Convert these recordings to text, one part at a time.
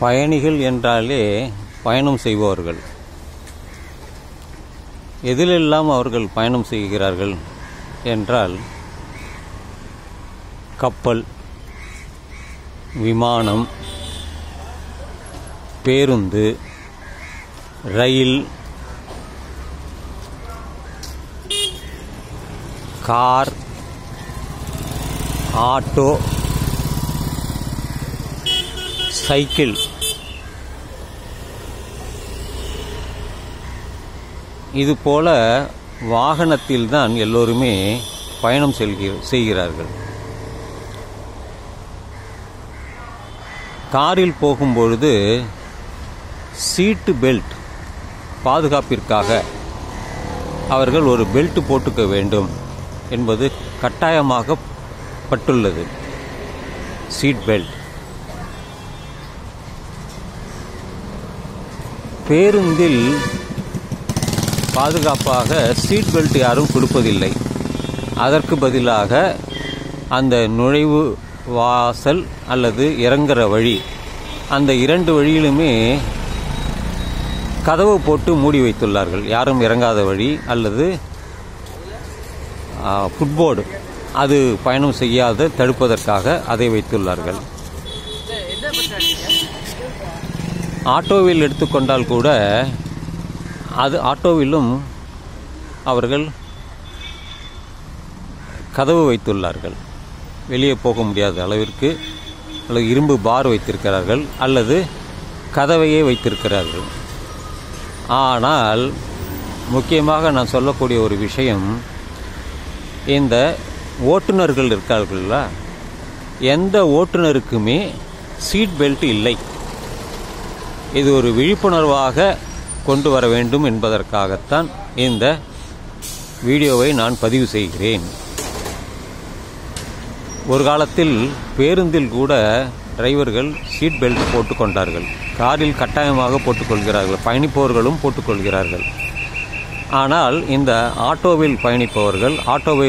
பயணிகள் என்றாலே பயணம் செய்பவர்கள். எதிலெல்லாம் அவர்கள் பயணம் செய்கிறார்கள் என்றால் கப்பல், விமானம், பேருந்து, ரயில், கார், ஆட்டோ, சைக்கிள், இதுபோல வாகனத்தில்தான் எல்லோருமே பயணம் செய்கிறார்கள். காரில் போகும்பொழுது சீட்டு பெல்ட் பாதுகாப்பிற்காக அவர்கள் ஒரு பெல்ட் போட்டுக்க வேண்டும் என்பது கட்டாயமாகப்பட்டுள்ளது. Seat belt. பேருந்தில் பாதுகாப்பாக சீட் பெல்ட் யாரும் கொடுப்பதில்லை. அதற்கு பதிலாக அந்த நுழைவு வாசல் அல்லது இறங்குற வழி, அந்த இரண்டு வழியிலுமே கதவு போட்டு மூடி வைத்துள்ளார்கள். யாரும் இறங்காத வழி அல்லது ஃபுட்போர்டு, அது பயணம் செய்யாத தடுப்பதற்காக அதை வைத்துள்ளார்கள். ஆட்டோவில் எடுத்துக்கொண்டால் கூட ஆட்டோவிலும் அவர்கள் கதவு வைத்துள்ளார்கள். வெளியே போக முடியாத அளவிற்கு அல்லது இரும்பு பார் வைத்திருக்கிறார்கள் அல்லது கதவையே வைத்திருக்கிறார்கள். ஆனால் முக்கியமாக நான் சொல்லக்கூடிய ஒரு விஷயம், இந்த ஓட்டுநர்கள் இருக்கார்கள்ல, எந்த ஓட்டுநருக்குமே சீட் பெல்ட் இல்லை. இது ஒரு விழிப்புணர்வாக கொண்டு வர வேண்டும் என்பதற்காகத்தான் இந்த வீடியோவை நான் பதிவு செய்கிறேன். ஒரு காலத்தில் பேருந்தில் கூட டிரைவர்கள் சீட் பெல்ட் போட்டுக்கொண்டார்கள். காரில் கட்டாயமாக போட்டுக்கொள்கிறார்கள். பயணிப்பவர்களும் போட்டுக்கொள்கிறார்கள். ஆனால் இந்த ஆட்டோவில் பயணிப்பவர்கள், ஆட்டோவை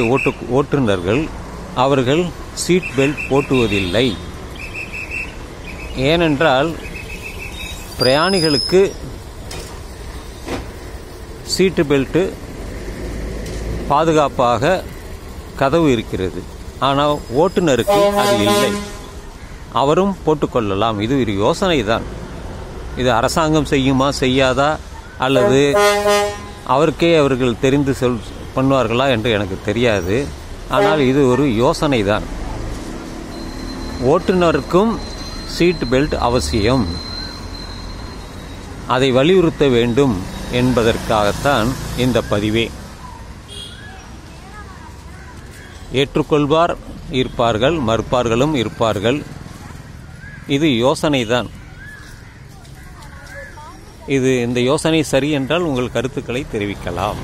ஓட்டுநர்கள், அவர்கள் சீட் பெல்ட் போட்டுவதில்லை. ஏனென்றால் பிரயாணிகளுக்கு சீட்டு பெல்ட்டு பாதுகாப்பாக கதவு இருக்கிறது. ஆனால் ஓட்டுநருக்கு அது இல்லை. அவரும் போட்டுக்கொள்ளலாம். இது ஒரு யோசனை தான். இது அரசாங்கம் செய்யுமா செய்யாதா அல்லது அவர்கள் தெரிந்து பண்ணுவார்களா என்று எனக்கு தெரியாது. ஆனால் இது ஒரு யோசனை தான். ஓட்டுநருக்கும் சீட் பெல்ட் அவசியம். அதை வலியுறுத்த வேண்டும் என்பதற்காகத்தான் இந்த பதிவே. ஏற்றுக்கொள்வார் இருப்பார்கள், மறுப்பார்களும் இருப்பார்கள். இது யோசனை தான். இந்த யோசனை சரி என்றால் உங்கள் கருத்துக்களை தெரிவிக்கலாம்.